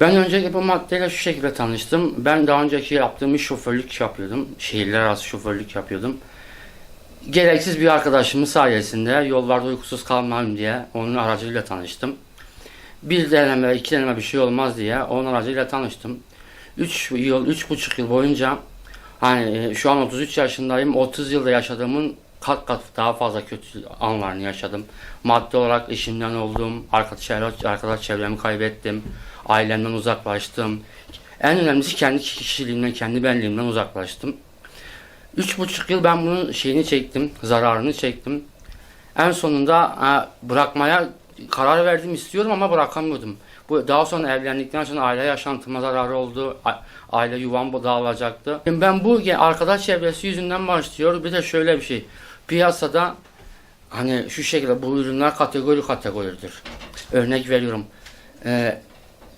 Ben öncelikle bu maddeyle şu şekilde tanıştım. Ben daha önceki yaptığım iş şoförlük yapıyordum. Şehirler arası şoförlük yapıyordum. Gereksiz bir arkadaşımın sayesinde yollarda uykusuz kalmayayım diye onun aracıyla tanıştım. Bir deneme, iki deneme bir şey olmaz diye onun aracıyla tanıştım. 3,5 yıl boyunca şu an 33 yaşındayım. 30 yılda yaşadığımın kat kat daha fazla kötü anlarını yaşadım. Maddi olarak işimden oldum, arkadaş çevremi kaybettim, ailemden uzaklaştım. En önemlisi kendi kişiliğimden, kendi benliğimden uzaklaştım. 3,5 yıl ben bunun şeyini çektim, zararını çektim. En sonunda bırakmaya karar verdim, istiyorum ama bırakamıyordum. Bu daha sonra evlendikten sonra aile yaşantıma zararı oldu. Aile yuvam dağılacaktı. Ben bu arkadaş çevresi yüzünden başlıyor. Bir de şöyle bir şey. Piyasada şu şekilde bu ürünler kategoridir. Örnek veriyorum.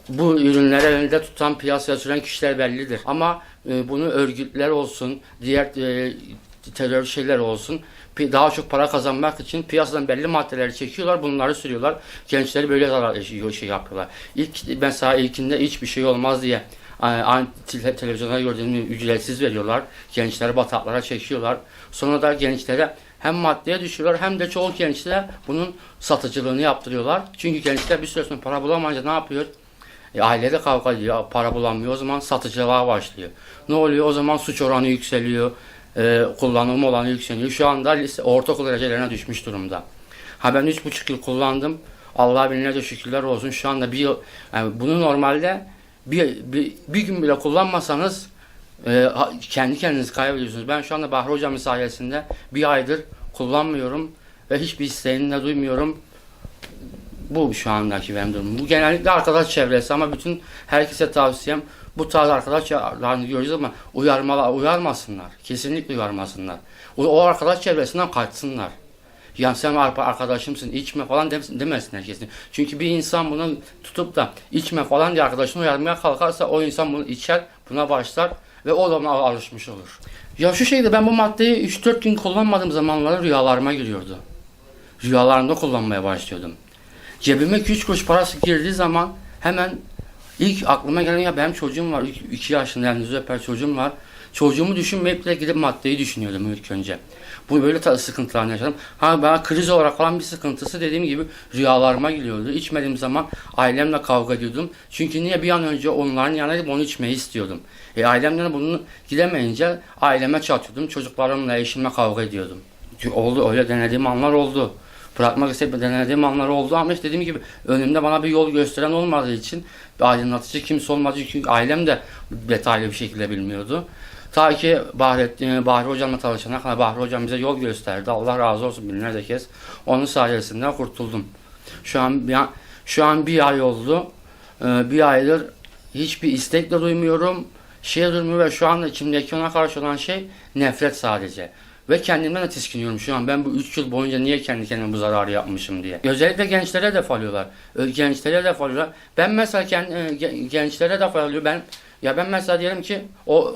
Bu ürünleri elinde tutan, piyasaya süren kişiler bellidir. Ama bunu örgütler olsun, diğer terör şeyler olsun, daha çok para kazanmak için piyasadan belli maddeleri çekiyorlar, bunları sürüyorlar. Gençleri böyle şey yapıyorlar. Mesela ilkinde hiçbir şey olmaz diye televizyonda gördüğümü ücretsiz veriyorlar. Gençleri bataklara çekiyorlar. Sonra da gençlere hem maddeye düşüyorlar hem de çoğu gençlere bunun satıcılığını yaptırıyorlar. Çünkü gençler bir süre sonra para bulamayınca ne yapıyor? Ailede kavga ediyor, para bulamıyor, o zaman satıcılığa başlıyor. Ne oluyor? O zaman suç oranı yükseliyor, kullanım oranı yükseliyor. Şu anda ortaokul derecelerine düşmüş durumda. Ben 3,5 yıl kullandım. Allah'a binlerce şükürler olsun. Şu anda bir yıl, bunu normalde bir gün bile kullanmasanız kendi kendinizi kaybediyorsunuz. Ben şu anda Bahri Hocam'ın sayesinde bir aydır kullanmıyorum ve hiçbir isteğini de duymuyorum. Bu şu andaki benim durumum. Bu genellikle arkadaş çevresi ama bütün herkese tavsiyem bu tarz arkadaşlarını görüyoruz ama uyarmasınlar. Kesinlikle uyarmasınlar. O arkadaş çevresinden kaçsınlar. Yani sen arkadaşımsın içme falan demesinler kesin. Çünkü bir insan bunu tutup da içme falan diye arkadaşını uyarmaya kalkarsa o insan bunu içer, buna başlar ve o zaman alışmış olur. Ya şu şekilde ben bu maddeyi 3-4 gün kullanmadığım zamanlarda rüyalarıma giriyordu. Rüyalarımda kullanmaya başlıyordum. Cebime 2-3 kuruş parası girdiği zaman hemen ilk aklıma gelen ya benim çocuğum var. 2 yaşında elinizi öper çocuğum var. Çocuğumu düşünmeyip de gidip maddeyi düşünüyordum ilk önce. Bu böyle sıkıntılarını yaşadım. Bana kriz olarak falan bir sıkıntısı dediğim gibi rüyalarıma geliyordu. İçmediğim zaman ailemle kavga ediyordum. Çünkü niye bir an önce onların yanına gidip onu içmeyi istiyordum. Ailemden bunu gidemeyince aileme çatıyordum. Çocuklarımla, eşimle kavga ediyordum. Oldu, öyle denediğim anlar oldu. Bırakmak isteyip denediğim anlar oldu ama dediğim gibi önümde bana bir yol gösteren olmadığı için, bir aydınlatıcı kimse olmadığı için ailem de detaylı bir şekilde bilmiyordu. Ta ki Bahri Hocam'la tanışana kadar Bahri Hocam bize yol gösterdi. Allah razı olsun binlerce kez. Onun sayesinde kurtuldum. Şu an bir ay oldu. Bir aydır hiçbir istek de duymuyorum. Duymuyorum ve şu anda içimdeki ona karşı olan şey nefret sadece. Ve kendimden de tiskiniyorum şu an. Ben bu 3 yıl boyunca niye kendi kendime bu zararı yapmışım diye. Özellikle gençlere hedef alıyorlar. Gençlere hedef alıyorlar. Ben mesela gençlere hedef alıyorum. Ben mesela diyelim ki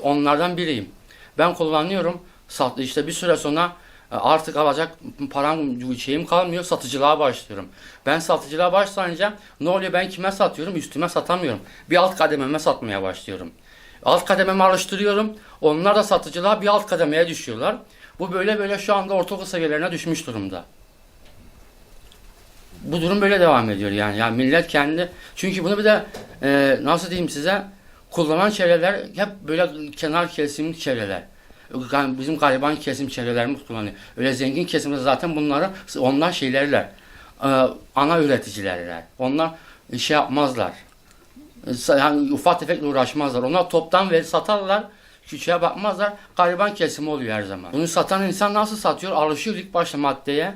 onlardan biriyim. Ben kullanıyorum. İşte bir süre sonra artık alacak param şeyim kalmıyor. Satıcılığa başlıyorum. Ben satıcılığa başlayınca ne oluyor? Ben kime satıyorum? Üstüme satamıyorum. Bir alt kadememe satmaya başlıyorum. Alt kadememi alıştırıyorum. Onlar da satıcılığa bir alt kademeye düşüyorlar. Bu böyle şu anda ortaokul seviyelerine düşmüş durumda. Bu durum böyle devam ediyor yani. Yani millet çünkü bunu bir de nasıl diyeyim size, kullanan çevreler hep böyle kenar kesim çevreler. Bizim gariban kesim çevrelerimiz kullanıyor. Öyle zengin kesimde zaten onlar şeylerler. Ana üreticilerler. Onlar yapmazlar. Yani ufak tefekle uğraşmazlar. Onlar toptan satarlar. Küçüğe bakmazlar. Gariban kesimi oluyor her zaman. Bunu satan insan nasıl satıyor? Alışıyor ilk başta maddeye.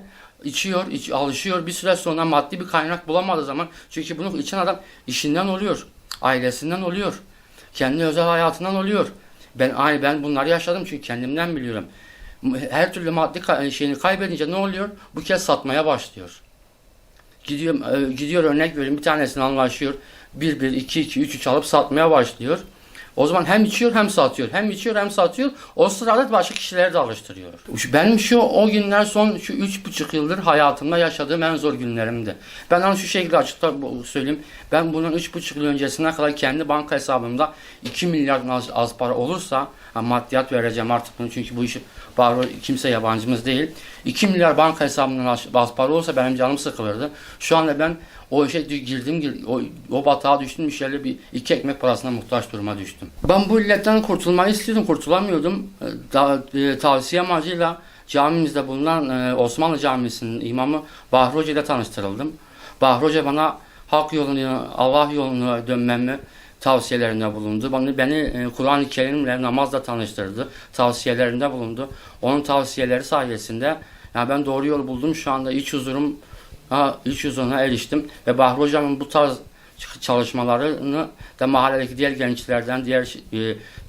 Alışıyor. Bir süre sonra maddi bir kaynak bulamadığı zaman, çünkü bunu içen adam işinden oluyor. Ailesinden oluyor. Kendi özel hayatından oluyor. Ben bunları yaşadım çünkü kendimden biliyorum. Her türlü maddi şeyini kaybedince ne oluyor? Bu kez satmaya başlıyor. Gidiyor örnek vereyim, bir tanesini anlaşıyor. 1-1, 2-2, 3-3 alıp satmaya başlıyor. O zaman hem içiyor hem satıyor. Hem içiyor hem satıyor. O sırada başka kişileri de alıştırıyor. Benim o günler son şu 3,5 yıldır hayatımda yaşadığım en zor günlerimdi. Ben onu şu şekilde açıkça söyleyeyim. Ben bunun 3,5 yıl öncesine kadar kendi banka hesabımda 2 milyar az para olursa maddiyat vereceğim artık bunu, çünkü bu işi kimse yabancımız değil. 2 milyar banka hesabımdan az para olsa benim canım sıkılırdı. Şu anda ben o işe girdim, o batağa düştüm, şöyle bir 2 ekmek parasına muhtaç duruma düştüm. Ben bu illetten kurtulmayı istiyordum, kurtulamıyordum. Tavsiye amacıyla camimizde bulunan Osmanlı Camisi'nin imamı Bahri Hoca ile tanıştırıldım. Bahri Hoca bana hak yolunu, Allah yoluna dönmemi tavsiyelerinde bulundu. Beni Kur'an-ı Kerim'le, namazla tanıştırdı. Tavsiyelerinde bulundu. Onun tavsiyeleri sayesinde yani ben doğru yolu buldum. Şu anda iç huzuruna eriştim. Ve Bahri Hocam'ın bu tarz çalışmalarını da mahalledeki diğer gençlerden, diğer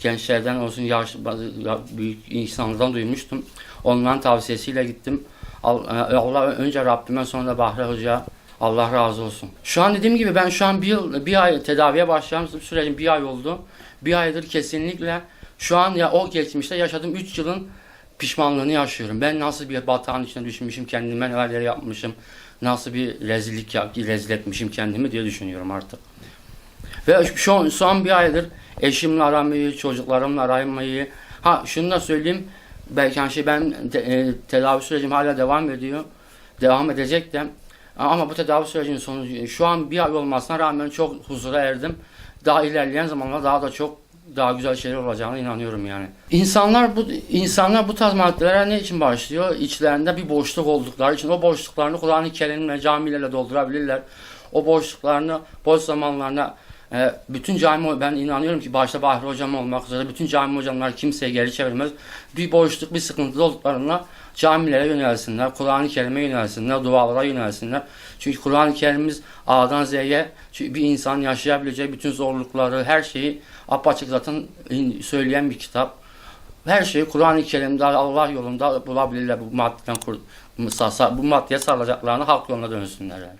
gençlerden olsun, büyük insanlardan duymuştum. Onların tavsiyesiyle gittim. Allah önce Rabbime, sonra da Bahri Hoca, Allah razı olsun. Şu an dediğim gibi ben şu an bir ay tedaviye başladım. Sürecim bir ay oldu. Bir aydır kesinlikle şu an o geçmişte yaşadığım 3 yılın pişmanlığını yaşıyorum. Ben nasıl bir batağın içine düşmüşüm, kendime neler yapmışım, nasıl bir rezil etmişim kendimi diye düşünüyorum artık. Ve son bir aydır eşimle aramayı, çocuklarımla aramayı. Şunu da söyleyeyim. Belki ben tedavi sürecim hala devam ediyor. Devam edecek de. Ama bu tedavi sürecinin sonucu şu an bir ay olmasına rağmen çok huzura erdim. Daha ilerleyen zamanlarda daha güzel şeyler olacağına inanıyorum yani. İnsanlar bu tarz maddelere ne için başlıyor? İçlerinde bir boşluk oldukları için o boşluklarını Kur'an-ı Kerim'le, camilerle doldurabilirler. O boşluklarını, boş zamanlarına bütün ben inanıyorum ki başta Bahri Hocam olmak üzere bütün cami hocamlar kimseye geri çevirmez. Bir boşluk, bir sıkıntılı olduklarında camilere yönelsinler, Kur'an-ı Kerim'e yönelsinler, dualara yönelsinler. Çünkü Kur'an-ı Kerim'imiz A'dan Z'ye bir insan yaşayabileceği bütün zorlukları, her şeyi apaçık zaten söyleyen bir kitap. Her şeyi Kur'an-ı Kerim'de, Allah yolunda bulabilirler. Bu maddeye sarılacaklarını hak yoluna dönsünler yani.